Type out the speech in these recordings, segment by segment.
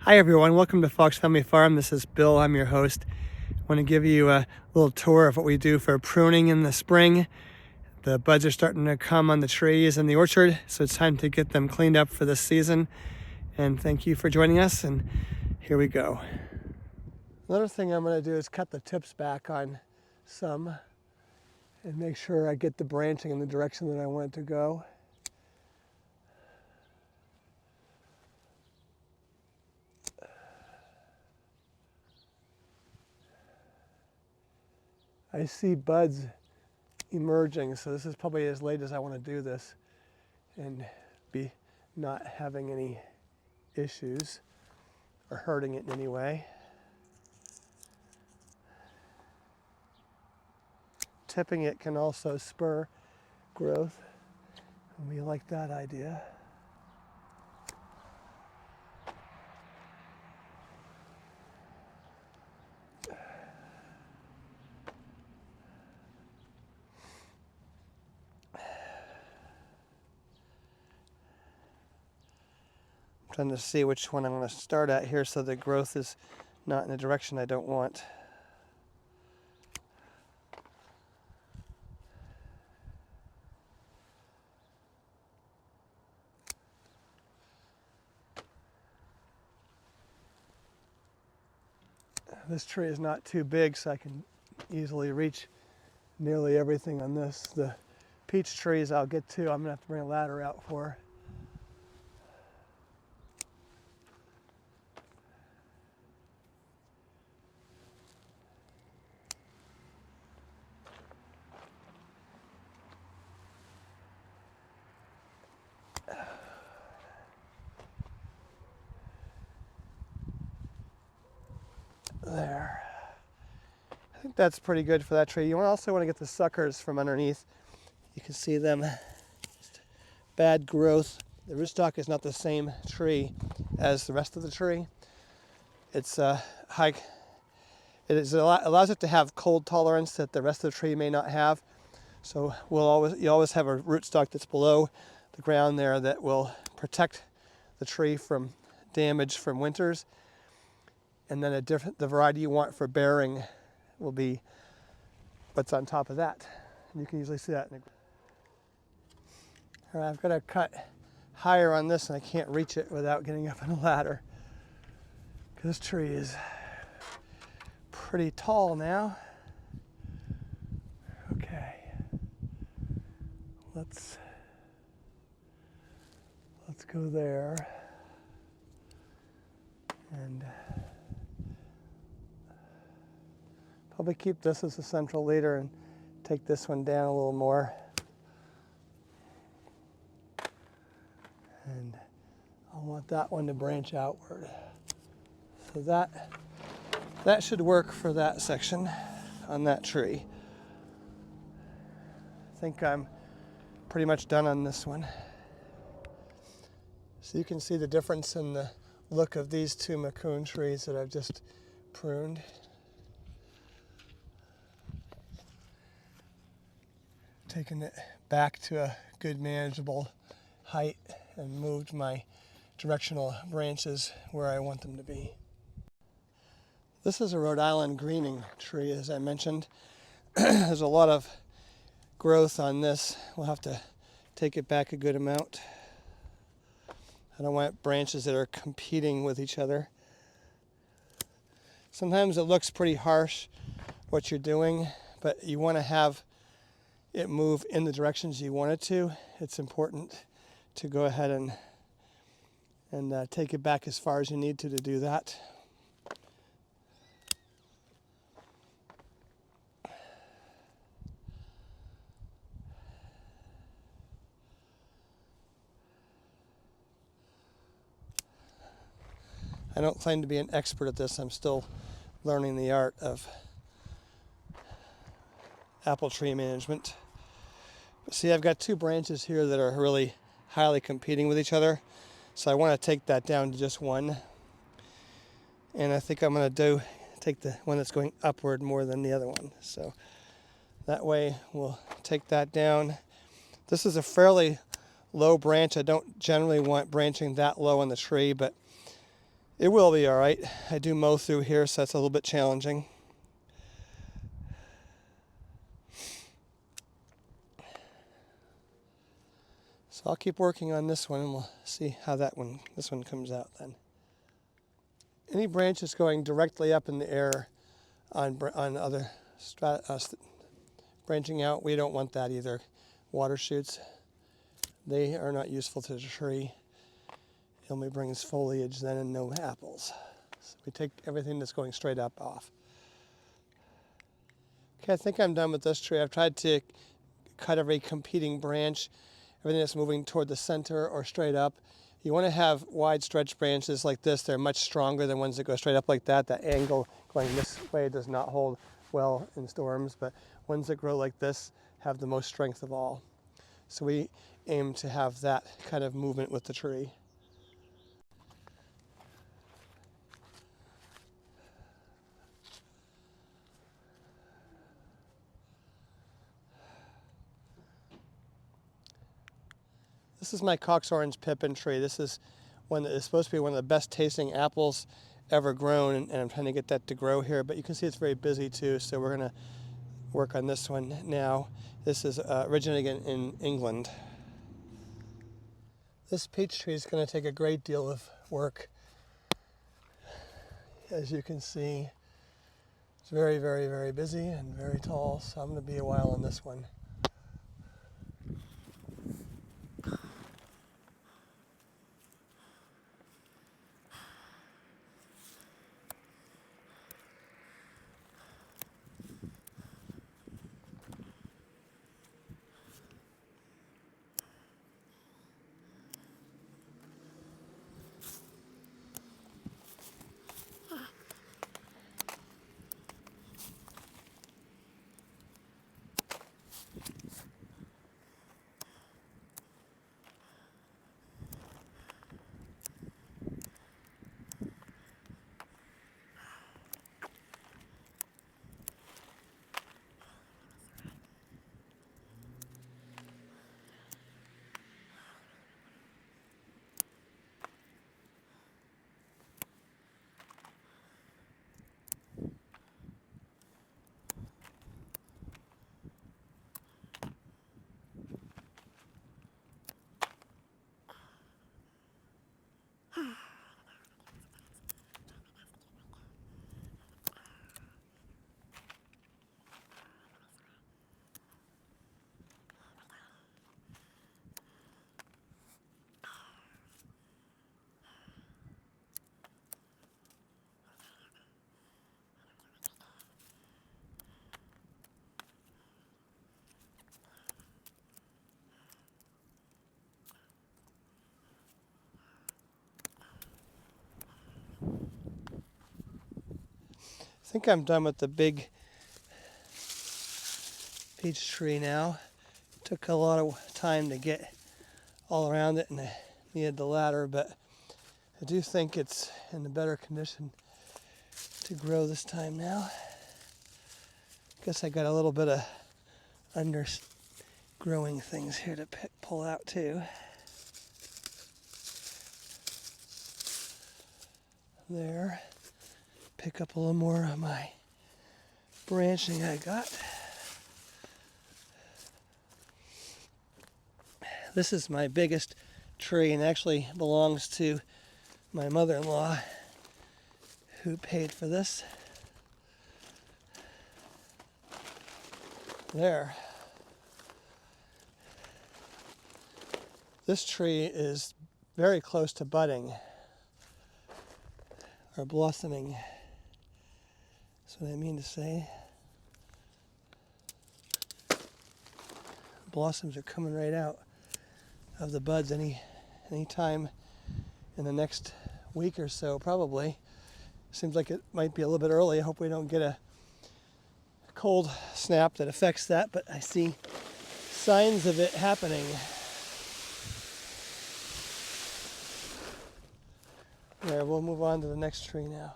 Hi everyone, welcome to Fox Family Farm. This is Bill, I'm your host. I want to give you a little tour of what we do for pruning in the spring. The buds are starting to come on the trees in the orchard, so it's time to get them cleaned up for this season. And thank you for joining us, and here we go. Another thing I'm going to do is cut the tips back on some and make sure I get the branching in the direction that I want it to go. I see buds emerging, so this is probably as late as I want to do this and be not having any issues or hurting it in any way. Tipping it can also spur growth, and we like that idea. I'm trying to see which one I'm going to start at here so the growth is not in the direction I don't want. This tree is not too big, so I can easily reach nearly everything on this. The peach trees I'll get to, I'm going to have to bring a ladder out for. There. I think that's pretty good for that tree. You also want to get the suckers from underneath. You can see them. Just bad growth. The rootstock is not the same tree as the rest of the tree. It's high. Allows it to have cold tolerance that the rest of the tree may not have. So you always have a rootstock that's below the ground there that will protect the tree from damage from winters. And then the variety you want for bearing will be what's on top of that. And you can usually see that. All right, I've got to cut higher on this, and I can't reach it without getting up on a ladder. This tree is pretty tall now. Okay, let's go there. And probably keep this as a central leader and take this one down a little more. And I want that one to branch outward. So that should work for that section on that tree. I think I'm pretty much done on this one. So you can see the difference in the look of these two macoun trees that I've just pruned. Taken it back to a good manageable height and moved my directional branches where I want them to be. This is a Rhode Island greening tree, as I mentioned. There's a lot of growth on this. We'll have to take it back a good amount. I don't want branches that are competing with each other. Sometimes it looks pretty harsh what you're doing, but you want to have it move in the directions you want it to. It's important to go ahead and take it back as far as you need to do that. I don't claim to be an expert at this. I'm still learning the art of apple tree management. But see, I've got two branches here that are really highly competing with each other. So I want to take that down to just one. And I think I'm going to take the one that's going upward more than the other one. So that way we'll take that down. This is a fairly low branch. I don't generally want branching that low on the tree, but It will be all right. I do mow through here, so that's a little bit challenging. So I'll keep working on this one, and we'll see how this one comes out then. Any branches going directly up in the air on other branching out, we don't want that either. Water shoots, they are not useful to the tree. It only brings foliage then and no apples. So we take everything that's going straight up off. Okay, I think I'm done with this tree. I've tried to cut every competing branch, everything that's moving toward the center or straight up. You want to have wide stretch branches like this. They're much stronger than ones that go straight up like that. That angle going this way does not hold well in storms, but ones that grow like this have the most strength of all. So we aim to have that kind of movement with the tree. This is my Cox Orange Pippin tree. This is one that is supposed to be one of the best tasting apples ever grown, and I'm trying to get that to grow here, but you can see it's very busy too, so we're going to work on this one now. This is originating in England. This peach tree is going to take a great deal of work. As you can see, it's very, very, very busy and very tall, so I'm going to be a while on this one. I think I'm done with the big peach tree now. It took a lot of time to get all around it, and I needed the ladder, but I do think it's in a better condition to grow this time now. Guess I got a little bit of undergrowing things here to pull out too. There. Pick up a little more of my branching I got. This is my biggest tree and actually belongs to my mother-in-law who paid for this. There. This tree is very close to budding or blossoming. That's what I mean to say. Blossoms are coming right out of the buds any time in the next week or so, probably. Seems like it might be a little bit early. I hope we don't get a cold snap that affects that, but I see signs of it happening. There, we'll move on to the next tree now.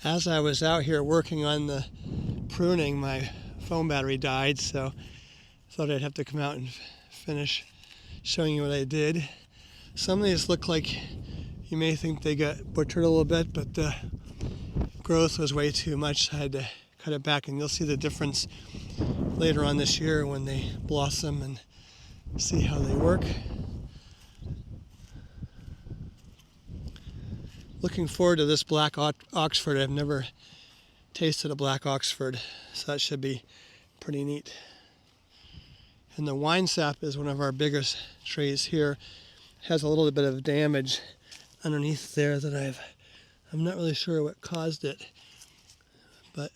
As I was out here working on the pruning, my phone battery died, so I thought I'd have to come out and finish showing you what I did. Some of these look like you may think they got butchered a little bit, but the growth was way too much. I had to cut it back, and you'll see the difference later on this year when they blossom and see how they work. Looking forward to this black Oxford. I've never tasted a black Oxford, so that should be pretty neat. And the wine sap is one of our biggest trees here. It has a little bit of damage underneath there that I'm not really sure what caused it, but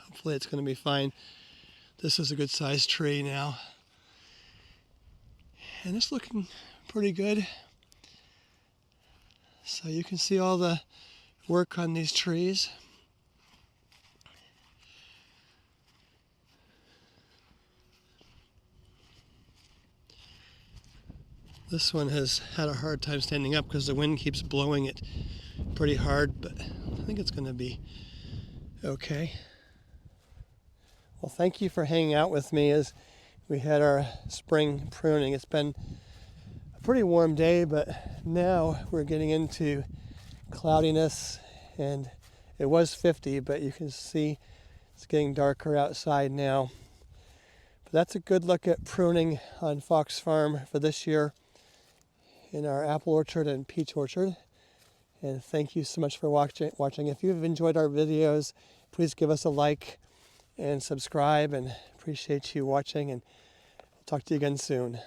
hopefully it's going to be fine. This is a good sized tree now, and it's looking pretty good. So you can see all the work on these trees. This one has had a hard time standing up because the wind keeps blowing it pretty hard, but I think it's going to be okay. Well, thank you for hanging out with me as we had our spring pruning. It's been a pretty warm day, but now we're getting into cloudiness, and it was 50, but you can see it's getting darker outside now. But that's a good look at pruning on Fox Farm for this year in our apple orchard and peach orchard. And thank you so much for watching. If you've enjoyed our videos, please give us a like and subscribe, and appreciate you watching, and I'll talk to you again soon.